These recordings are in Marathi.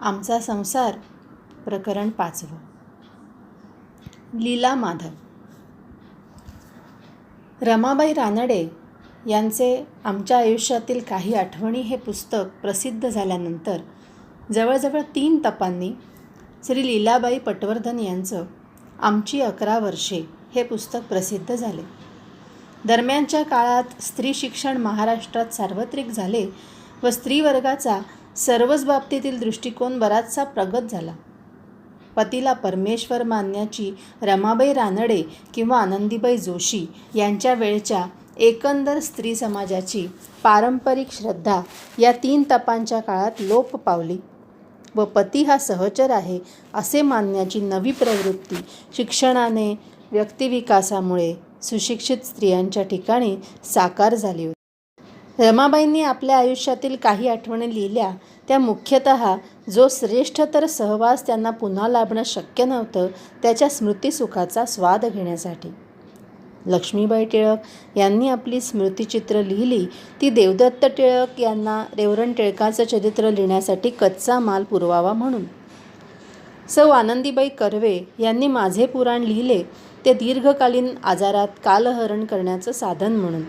आमचा संसार प्रकरण 5. लीला माधव. रमाबाई रानडे यांचे आमच्या आयुष्यातील काही आठवणी हे पुस्तक प्रसिद्ध झाल्यानंतर जवळजवळ 3 तपांनी श्री लीलाबाई पटवर्धन यांचं आमची 11 वर्षे हे पुस्तक प्रसिद्ध झाले. दरम्यानच्या काळात स्त्री शिक्षण महाराष्ट्रात सार्वत्रिक झाले व स्त्रीवर्गाचा सर्वच बाबतीतील दृष्टिकोन बराचसा प्रगत झाला. पतीला परमेश्वर मानण्याची रमाबाई रानडे किंवा आनंदीबाई जोशी यांच्या वेळच्या एकंदर स्त्री समाजाची पारंपरिक श्रद्धा या 3 तपांच्या काळात लोप पावली व पती हा सहचर आहे असे मानण्याची नवी प्रवृत्ती शिक्षणाने व्यक्तिविकासामुळे सुशिक्षित स्त्रियांच्या ठिकाणी साकार झाली होती. रमाबाईंनी आपल्या आयुष्यातील काही आठवणी लिहिल्या त्या मुख्यतः जो श्रेष्ठतर सहवास त्यांना पुन्हा लाभणं शक्य नव्हतं त्याच्या स्मृतिसुखाचा स्वाद घेण्यासाठी. लक्ष्मीबाई टिळक यांनी आपली स्मृतिचित्र लिहिली ती देवदत्त टिळक यांना रेवरंड टिळकाचं चरित्र लिहिण्यासाठी कच्चा माल पुरवावा म्हणून. सौ आनंदीबाई कर्वे यांनी माझे पुराण लिहिले ते दीर्घकालीन आजारात कालहरण करण्याचं साधन म्हणून.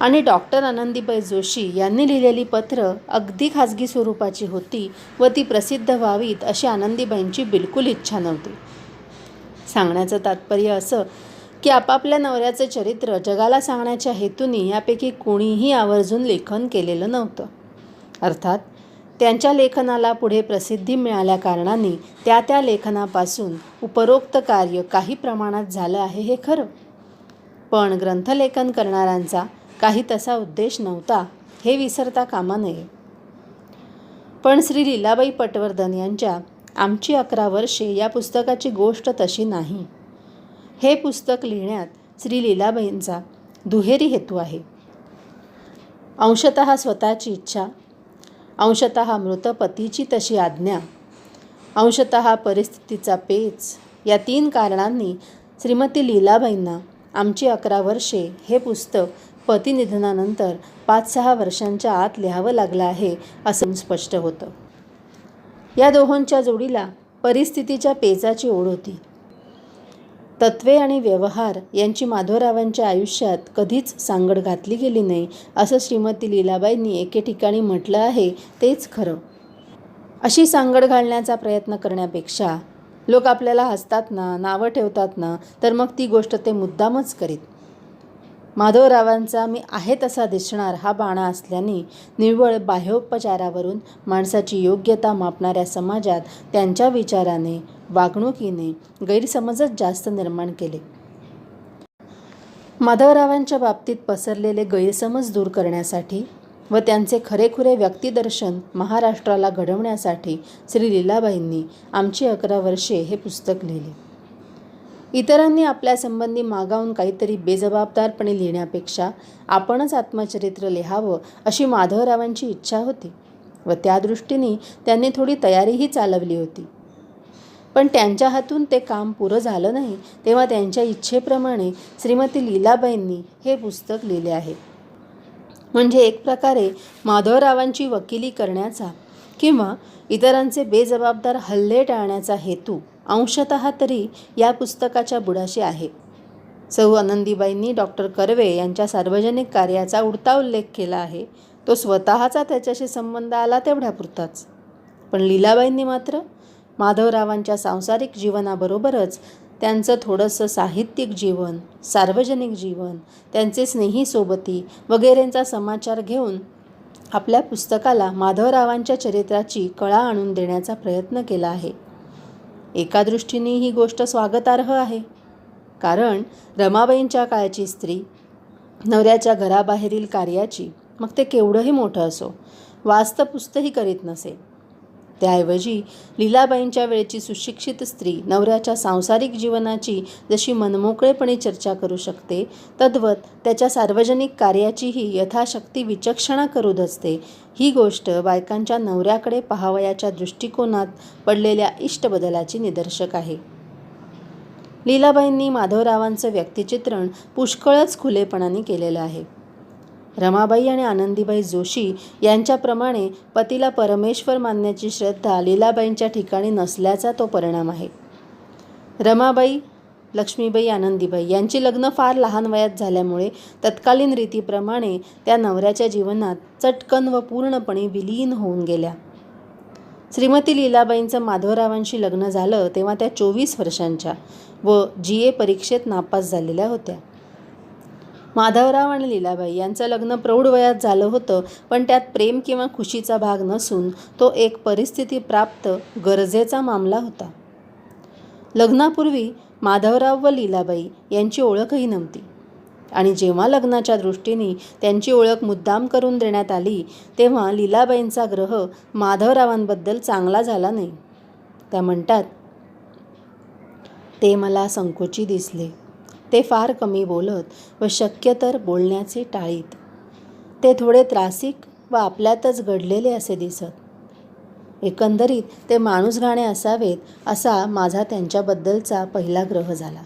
आणि डॉक्टर आनंदीबाई जोशी यांनी लिहिलेली पत्र अगदी खाजगी स्वरूपाची होती व ती प्रसिद्ध व्हावीत अशी आनंदीबाईंची बिलकुल इच्छा नव्हती. सांगण्याचं तात्पर्य असं की आपापल्या नवऱ्याचं चरित्र जगाला सांगण्याच्या हेतूने यापैकी कोणीही आवर्जून लेखन केलेलं नव्हतं. अर्थात त्यांच्या लेखनाला पुढे प्रसिद्धी मिळाल्या कारणाने त्या लेखनापासून उपरोक्त कार्य काही प्रमाणात झालं आहे हे खरं, पण ग्रंथलेखन करणाऱ्यांचा काही तसा उद्देश नव्हता हे विसरता कामा नये. पण श्री लीलाबाई पटवर्धन यांच्या आमची 11 वर्षे या पुस्तकाची गोष्ट तशी नाही. हे पुस्तक लिहिण्यात श्री लीलाबाईंचा दुहेरी हेतू आहे. अंशतः स्वतःची इच्छा, अंशतः मृत पतीची तशी आज्ञा, अंशतः परिस्थितीचा पेच या 3 कारणांनी श्रीमती लीलाबाईंना आमची 11 वर्षे हे पुस्तक पतिनिधनानंतर 5-6 वर्षांच्या आत लिहावं लागलं आहे असं स्पष्ट होतं. या दोहोंच्या जोडीला परिस्थितीच्या पेचाची ओढ होती. तत्वे आणि व्यवहार यांची माधवरावांच्या आयुष्यात कधीच सांगड घातली गेली नाही असं श्रीमती लीलाबाईंनी एके ठिकाणी म्हटलं आहे तेच खरं. अशी सांगड घालण्याचा प्रयत्न करण्यापेक्षा लोक आपल्याला हसतात ना, नावं ठेवतात ना, तर मग ती गोष्ट ते मुद्दामच करीत. माधवरावांचा मी आहे तसा दिसणार हा बाणा असल्याने निव्वळ बाह्योपचारावरून माणसाची योग्यता मापणाऱ्या समाजात त्यांच्या विचाराने, वागणुकीने गैरसमजच जास्त निर्माण केले. माधवरावांच्या बाबतीत पसरलेले गैरसमज दूर करण्यासाठी व त्यांचे खरेखुरे व्यक्तिदर्शन महाराष्ट्राला घडवण्यासाठी श्री लीलाबाईंनी आमची 11 वर्षे हे पुस्तक लिहिले. इतरांनी आपल्यासंबंधी मागावून काहीतरी बेजबाबदारपणे लिहिण्यापेक्षा आपणच आत्मचरित्र लिहावं अशी माधवरावांची इच्छा होती व त्या दृष्टीने त्यांनी थोडी तयारीही चालवली होती. पण त्यांच्या हातून ते काम पुरं झालं नाही तेव्हा त्यांच्या इच्छेप्रमाणे श्रीमती लीलाबाईंनी हे पुस्तक लिहिले आहे. म्हणजे एक प्रकारे माधवरावांची वकिली करण्याचा किंवा इतरांचे बेजबाबदार हल्ले टाळण्याचा हेतू अंशतः तरी या पुस्तकाच्या बुडाशी आहे. सौ आनंदीबाईंनी डॉक्टर कर्वे यांच्या सार्वजनिक कार्याचा उडता उल्लेख केला आहे. तो स्वतःचा त्याच्याशी संबंध आला तेवढ्यापुरताच. पण लीलाबाईंनी मात्र माधवरावांच्या सांसारिक जीवनाबरोबरच त्यांचं थोडंसं साहित्यिक जीवन, सार्वजनिक जीवन, त्यांचे स्नेही सोबती वगैरेंचा समाचार घेऊन आपल्या पुस्तकाला माधवरावांच्या चरित्राची कळा आणून देण्याचा प्रयत्न केला आहे. एका दृष्टीने ही गोष्ट स्वागतार्ह आहे, कारण रमाबाईंच्या काळची स्त्री नवऱ्याच्या घराबाहेरील कार्याची, मग ते केवढंही मोठं असो, वास्तपुस्तही करीत नसे. त्याऐवजी लीलाबाईंच्या वेळची सुशिक्षित स्त्री नवऱ्याच्या सांसारिक जीवनाची जशी मनमोकळेपणे चर्चा करू शकते तद्वत त्याच्या सार्वजनिक कार्याचीही यथाशक्ती विचक्षणा करू धजते. ही गोष्ट बायकांच्या नवऱ्याकडे पाहावयाच्या दृष्टिकोनात पडलेल्या इष्टबदलाची निदर्शक आहे. लीलाबाईंनी माधवरावांचं व्यक्तिचित्रण पुष्कळच खुलेपणाने केलेलं आहे. रमाबाई आणि आनंदीबाई जोशी यांच्याप्रमाणे पतीला परमेश्वर मानण्याची श्रद्धा लीलाबाईंच्या ठिकाणी नसल्याचा तो परिणाम आहे. रमाबाई, लक्ष्मीबाई, आनंदीबाई यांची लग्न फार लहान वयात झाल्यामुळे तत्कालीन रीतीप्रमाणे त्या नवऱ्याच्या जीवनात चटकन व पूर्णपणे विलीन होऊन गेल्या. श्रीमती लीलाबाईंचं माधवरावांशी लग्न झालं तेव्हा त्या 24 वर्षांच्या व GA परीक्षेत नापास झालेल्या होत्या. माधवराव आणि लीलाबाई यांचं लग्न प्रौढ वयात झालं होतं, पण त्यात प्रेम किंवा खुशीचा भाग नसून तो एक परिस्थितीप्राप्त गरजेचा मामला होता. लग्नापूर्वी माधवराव व लीलाबाई यांची ओळखही नव्हती आणि जेव्हा लग्नाच्या दृष्टीने त्यांची ओळख मुद्दाम करून देण्यात आली तेव्हा लीलाबाईंचा ग्रह माधवरावांबद्दल चांगला झाला नाही. त्या म्हणतात, ते मला संकोची दिसले. ते फार कमी बोलत व शक्य तर बोलण्याचे टाळीत. ते थोडे त्रासिक व आपल्यातच घडलेले असे दिसत. एकंदरीत ते माणूसगाणे असावेत असा माझा त्यांच्याबद्दलचा पहिला ग्रह झाला.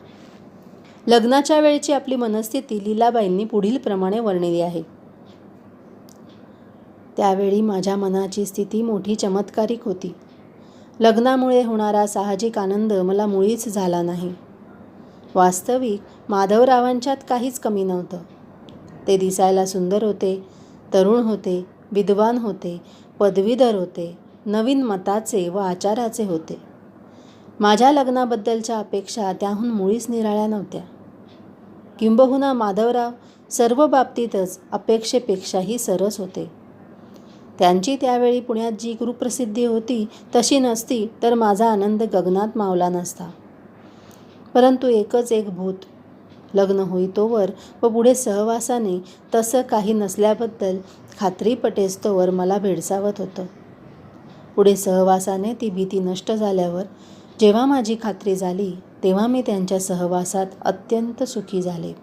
लग्नाच्या वेळची आपली मनस्थिती लीलाबाईंनी पुढील प्रमाणे वर्णिली आहे. त्यावेळी माझ्या मनाची स्थिती मोठी चमत्कारिक होती. लग्नामुळे होणारा साहजिक आनंद मला मुळीच झाला नाही. वास्तविक माधवरावांच्यात काहीच कमी नव्हतं. ते दिसायला सुंदर होते, तरुण होते, विद्वान होते, पदवीधर होते, नवीन मताचे व आचाराचे होते. माझ्या लग्नाबद्दलच्या अपेक्षा त्याहून मुळीच निराळ्या नव्हत्या. किंबहुना माधवराव सर्व बाबतीतच अपेक्षेपेक्षाही सरस होते. त्यांची त्यावेळी पुण्यात जी कुप्रसिद्धी होती तशी नसती तर माझा आनंद गगनात मावला नसता. परंतु एकच एक भूत, लग्न होईतोवर व पुढे सहवासाने तसं काही नसल्याबद्दल खात्री पटेस्तोवर मला भेडसावत होतं. पुढे सहवासाने ती भीती नष्ट झाल्यावर जेव्हा माझी खात्री झाली तेव्हा मी त्यांच्या सहवासात अत्यंत सुखी झाले.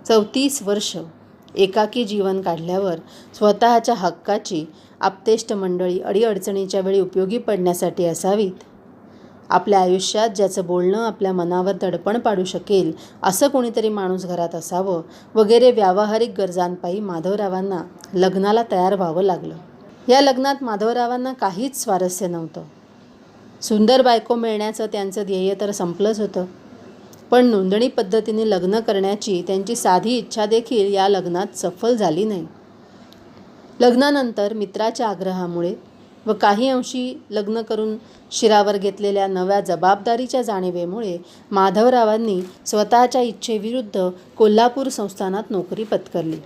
34 वर्ष एकाकी जीवन काढल्यावर स्वतःच्या हक्काची आप्तेष्ट मंडळी अडीअडचणीच्या वेळी उपयोगी पडण्यासाठी असावीत. आपल्या आयुष्यात ज्याचं बोलणं आपल्या मनावर दडपण पाडू शकेल असं कोणीतरी माणूस घरात असावं वगैरे व्यावहारिक गरजांपायी माधवरावांना लग्नाला तयार व्हावं लागलं. या लग्नात माधवरावांना काहीच स्वारस्य नव्हतं. सुंदर बायको मिळण्याचं त्यांचं ध्येय तर संपलंच होतं, पण नोंदणी पद्धतीने लग्न करण्याची त्यांची साधी इच्छा देखील या लग्नात सफल झाली नाही. लग्नानंतर मित्राच्या आग्रहामुळे व काही अंशी लग्न करून शिरावर घेतलेल्या नव्या जबाबदारीच्या जाणीवेमुळे माधवरावांनी स्वतःच्या इच्छेविरुद्ध कोल्हापूर संस्थानात नोकरी पत्करली.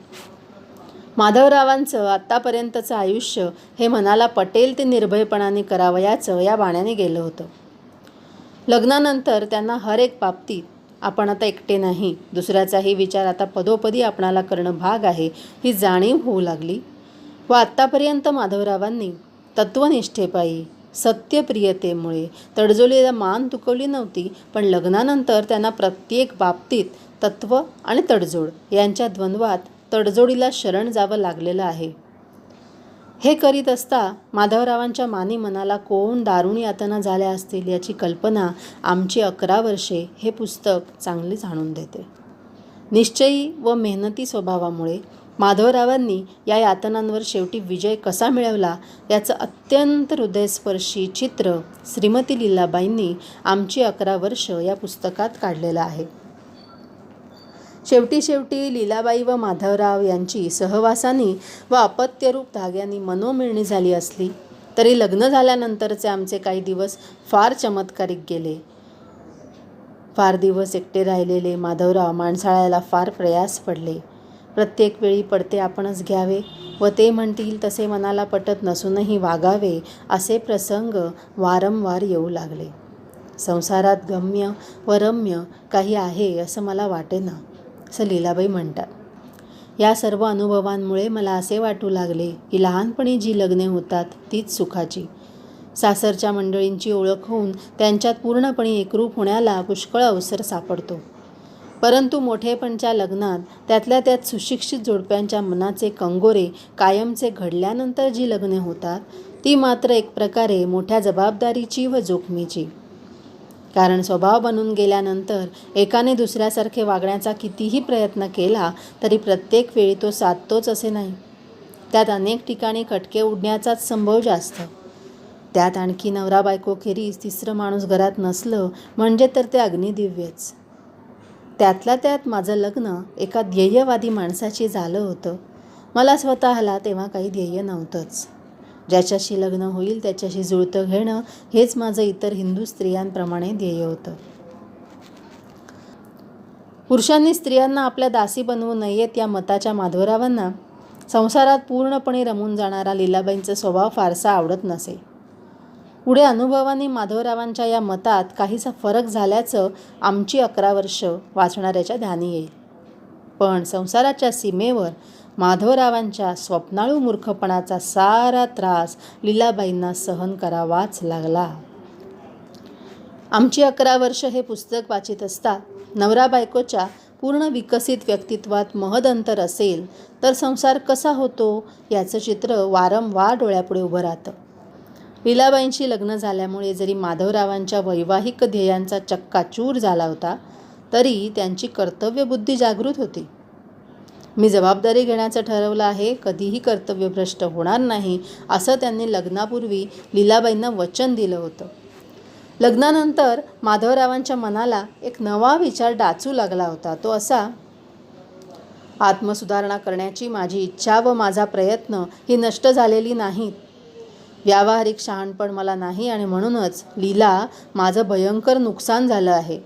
माधवरावांचं आत्तापर्यंतचं आयुष्य हे मनाला पटेल ते निर्भयपणाने करावयाचं या बाण्याने गेलं होतं. लग्नानंतर त्यांना हर एक बाबतीत आपण आता एकटे नाही, दुसऱ्याचाही विचार आता पदोपदी आपणाला करणं भाग आहे ही जाणीव होऊ लागली व आत्तापर्यंत माधवरावांनी तत्त्वनिष्ठेपायी सत्यप्रियतेमुळे तडजोडीला मान तुकवली नव्हती, पण लग्नानंतर त्यांना प्रत्येक बाबतीत तत्त्व आणि तडजोड यांच्या द्वंद्वात तडजोडीला शरण जावं लागलेलं आहे. हे करीत असता माधवरावांच्या मानी मनाला कोण दारुण यातना झाल्या असतील याची कल्पना आमची 11 वर्षे हे पुस्तक चांगलीच आणून देते. निश्चयी व मेहनती स्वभावामुळे माधवरावांनी या यातनांवर शेवटी विजय कसा मिळवला याचं अत्यंत हृदयस्पर्शी चित्र श्रीमती लीलाबाईंनी आमची 11 वर्ष या पुस्तकात काढलेलं आहे. शेवटी लीलाबाई व माधवराव यांची सहवासानी व अपत्यरूप धाग्यांनी मनोमिळणी झाली असली तरी लग्न झाल्यानंतरचे आमचे काही दिवस फार चमत्कारिक गेले. फार दिवस एकटे राहिलेले माधवराव माणसाळायला फार प्रयास पडले. प्रत्येक वेळी पडते आपणच घ्यावे व ते म्हणतील तसे मनाला पटत नसूनही वागावे असे प्रसंग वारंवार येऊ लागले. संसारात गम्य व रम्य काही आहे असं मला वाटेना, असं लीलाबाई म्हणतात. या सर्व अनुभवांमुळे मला असे वाटू लागले की लहानपणी जी लग्ने होतात तीच सुखाची. सासरच्या मंडळींची ओळख होऊन त्यांच्यात पूर्णपणे एकरूप होण्याला पुष्कळ अवसर सापडतो. परंतु मोठेपणच्या लग्नात त्यातल्या त्यात सुशिक्षित जोडप्यांच्या मनाचे कंगोरे कायमचे घडल्यानंतर जी लग्ने होतात ती मात्र एक प्रकारे मोठ्या जबाबदारीची व जोखमीची. कारण स्वभाव बनून गेल्यानंतर एकाने दुसऱ्यासारखे वागण्याचा कितीही प्रयत्न केला तरी प्रत्येक वेळी तो साधतोच असे नाही. त्यात अनेक ठिकाणी खटके उडण्याचाच संभव जास्त. त्यात आणखी नवरा बायकोखेरीज तिसरं माणूस घरात नसलं म्हणजे तर ते अग्निदिव्यच. त्यातल्या त्यात माझं लग्न एका ध्येयवादी माणसाशी झालं होतं. मला स्वतःला तेव्हा काही ध्येय नव्हतंच. ज्याच्याशी लग्न होईल त्याच्याशी जुळतं घेणं हेच माझं इतर हिंदू स्त्रियांप्रमाणे ध्येय होतं. पुरुषांनी स्त्रियांना आपल्या दासी बनवू नयेत या मताच्या माधवरावांना संसारात पूर्णपणे रमून जाणारा लीलाबाईंचा स्वभाव फारसा आवडत नसे. पुढे अनुभवाने माधवरावांच्या या मतात काहीसा फरक झाल्याचं आमची 11 वर्ष वाचणाऱ्याच्या ध्यानी येईल. पण संसाराच्या सीमेवर माधवरावांच्या स्वप्नाळू मूर्खपणाचा सारा त्रास लीलाबाईंना सहन करावाच लागला. आमची 11 वर्ष हे पुस्तक वाचित असता नवरा बायकोच्या पूर्ण विकसित व्यक्तित्वात महद अंतर असेल तर संसार कसा होतो याचं चित्र वारंवार डोळ्यापुढे उभं राहतं. लीलाबाईंशी लग्न झाल्यामुळे जरी माधवरावांच्या वैवाहिक ध्येयांचा चक्काचूर झाला होता तरी त्यांची कर्तव्यबुद्धी जागृत होती. मी जबाबदारी घेण्याचं ठरवलं आहे, कधीही कर्तव्यभ्रष्ट होणार नाही असं त्यांनी लग्नापूर्वी लीलाबाईंना वचन दिलं होतं. लग्नानंतर माधवरावांच्या मनाला एक नवा विचार डाचू लागला होता. तो असा: आत्मसुधारणा करण्याची माझी इच्छा व माझा प्रयत्न ही नष्ट झालेली नाहीत. व्यावहारिक शहाणपण मला नाही आणि म्हणूनच लीला माझं भयंकर नुकसान झालं आहे.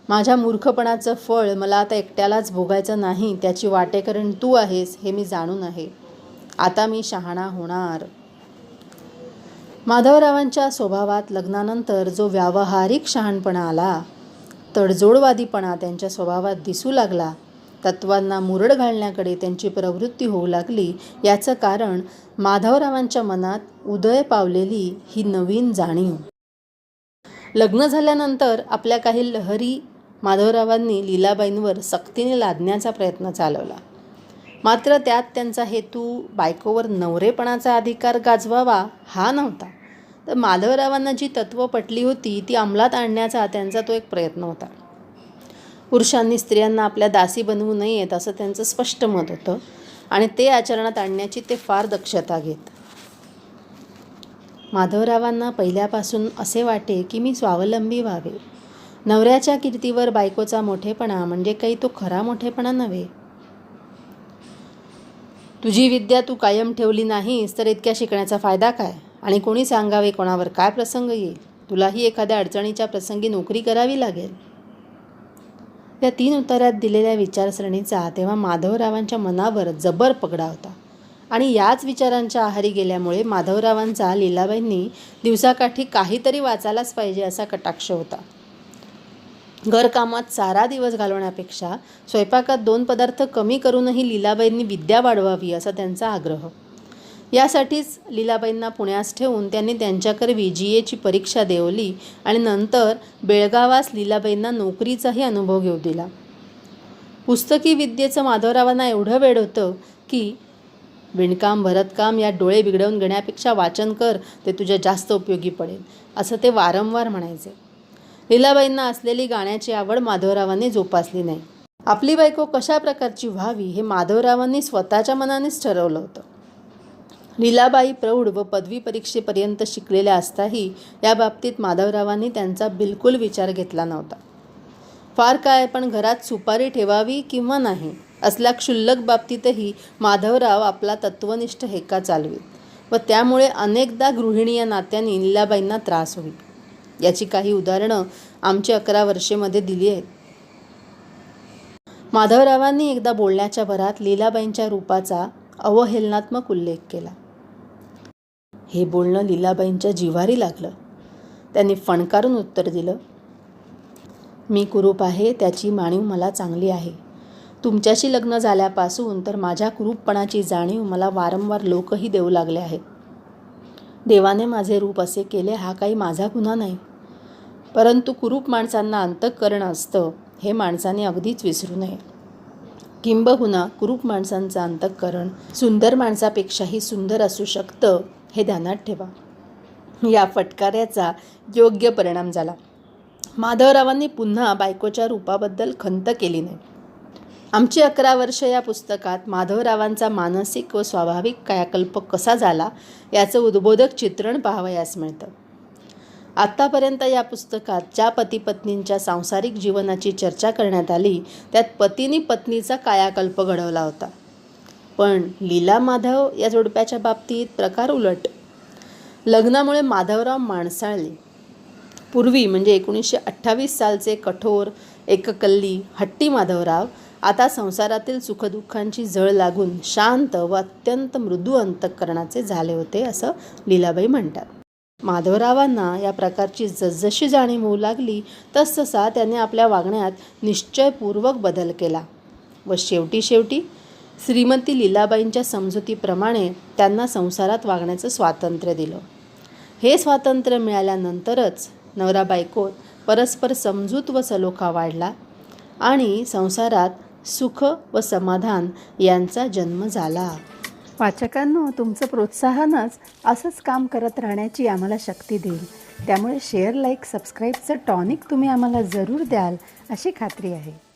माझ्या मूर्खपणाचं फळ मला आता एकट्यालाच भोगायचं नाही, त्याची वाटेकरण तू आहेस हे मी जाणून आहे. आता मी शहाणा होणार. माधवरावांच्या स्वभावात लग्नानंतर जो व्यावहारिक शहाणपणा आला, तडजोडवादीपणा त्यांच्या स्वभावात दिसू लागला, तत्वांना मुरड घालण्याकडे त्यांची प्रवृत्ती होऊ लागली, याचं कारण माधवरावांच्या मनात उदय पावलेली ही नवीन जाणीव. लग्न झाल्यानंतर आपल्या काही लहरी माधवरावांनी लीलाबाईंवर सक्तीने लादण्याचा प्रयत्न चालवला. मात्र त्यात त्यांचा हेतू बायकोवर नवरेपणाचा अधिकार गाजवावा हा नव्हता, तर माधवरावांना जी तत्त्व पटली होती ती अंमलात आणण्याचा त्यांचा तो एक प्रयत्न होता. पुरुषांनी स्त्रियांना आपल्या दासी बनवू नयेत असं त्यांचं स्पष्ट मत होतं आणि ते आचरणात आणण्याची ते फार दक्षता घेत. माधवरावांना पहिल्यापासून असे वाटे की मी स्वावलंबी व्हावे. नवऱ्याच्या कीर्तीवर बायकोचा मोठेपणा म्हणजे काही तो खरा मोठेपणा नव्हे. तुझी विद्या तू कायम ठेवली नाहीस तर इतक्या शिकण्याचा फायदा काय, आणि कोणी सांगावे कोणावर काय प्रसंग येईल, तुलाही एखाद्या अडचणीच्या प्रसंगी नोकरी करावी लागेल. या 3 उतार्यात दिलेल्या विचारसरणीचा तेव्हा माधवरावांच्या मनावर जबर पगडा होता आणि याच विचारांच्या आहारी गेल्यामुळे माधवरावांचा लीलाबाईंनी दिवसाकाठी काहीतरी वाचायलाच पाहिजे असा कटाक्ष होता. घरकामात सारा दिवस घालवण्यापेक्षा स्वयंपाकात 2 पदार्थ कमी करूनही लीलाबाईंनी विद्या वाढवावी असा त्यांचा आग्रह. यासाठीच लीलाबाईंना पुण्यास ठेवून त्यांनी त्यांच्याकरवी GAची परीक्षा देवली आणि नंतर बेळगावास लीलाबाईंना नोकरीचाही अनुभव घेऊ दिला. पुस्तकी विद्येचं माधवरावांना एवढं वेड होतं की विणकाम भरतकाम यात डोळे बिघडवून घेण्यापेक्षा वाचन कर, ते तुझ्या जास्त उपयोगी पडेल असं ते वारंवार म्हणायचे. लीलाबाईंना असलेली गाण्याची आवड माधवरावांनी जोपासली नाही. आपली बायको कशा प्रकारची व्हावी हे माधवरावांनी स्वतःच्या मनानेच ठरवलं होतं. लीलाबाई प्रौढ व पदवी परीक्षेपर्यंत शिकलेल्या असताही या बाबतीत माधवरावांनी त्यांचा बिलकुल विचार घेतला नव्हता. फार काय पण घरात सुपारी ठेवावी किंवा नाही असल्या क्षुल्लक बाबतीतही माधवराव आपला तत्वनिष्ठ हेका चालवीत व त्यामुळे अनेकदा गृहिणी या नात्याने लीलाबाईंना त्रास होईल. याची काही उदाहरणं आमची 11 वर्षेमध्ये दिली आहेत. माधवरावांनी एकदा बोलण्याच्या भरात लीलाबाईंच्या रूपाचा अवहेलनात्मक उल्लेख केला. हे बोलणं लीलाबाईंच्या जिव्हारी लागलं. त्यांनी फणकारून उत्तर दिलं, मी कुरूप आहे त्याची जाणीव मला चांगली आहे. तुमच्याशी लग्न झाल्यापासून तर माझ्या कुरूपपणाची जाणीव मला वारंवार लोकही देऊ लागले आहेत. देवाने माझे रूप असे केले हा काही माझा गुन्हा नाही, परंतु कुरूप माणसांना अंतःकरण असतं हे माणसाने अगदीच विसरू नये. किंबहुना कुरूप माणसांचं अंतःकरण सुंदर माणसापेक्षाही सुंदर असू शकतं हे ध्यानात ठेवा. या फटकाऱ्याचा योग्य परिणाम झाला. माधवरावांनी पुन्हा बायकोच्या रूपाबद्दल खंत केली नाही. आमची 11 वर्ष या पुस्तकात माधवरावांचा मानसिक व स्वाभाविक कायाकल्प कसा झाला याचं उद्बोधक चित्रण पाहावयास मिळतं. आत्तापर्यंत या पुस्तकात ज्या पतीपत्नींच्या सांसारिक जीवनाची चर्चा करण्यात आली त्यात पतीने पत्नीचा कायाकल्प घडवला होता. पण लीला माधव या जोडप्याच्या बाबतीत प्रकार उलट. लग्नामुळे माधवराव माणसाळले. पूर्वी म्हणजे 1928 सालचे कठोर, एककल्ली, हट्टी माधवराव आता संसारातील सुखदुःखांची झळ लागून शांत व अत्यंत मृदू अंतःकरणाचे झाले होते असं लीलाबाई म्हणतात. माधवरावांना या प्रकारची जसजशी जाणीव होऊ लागली तसतसा त्याने आपल्या वागण्यात निश्चयपूर्वक बदल केला व शेवटी श्रीमती लीलाबाईंच्या समजुतीप्रमाणे त्यांना संसारात वागण्याचं स्वातंत्र्य दिलं. हे स्वातंत्र्य मिळाल्यानंतरच नवरा बायकोत परस्पर समजूत व सलोखा वाढला आणि संसारात सुख व समाधान यांचा जन्म झाला. वाचकांनो, तुमचं प्रोत्साहनच असंच काम करत राहण्याची आम्हाला शक्ती देईल. त्यामुळे शेअर, लाईक, सबस्क्राईबचं टॉनिक तुम्ही आम्हाला जरूर द्याल अशी खात्री आहे.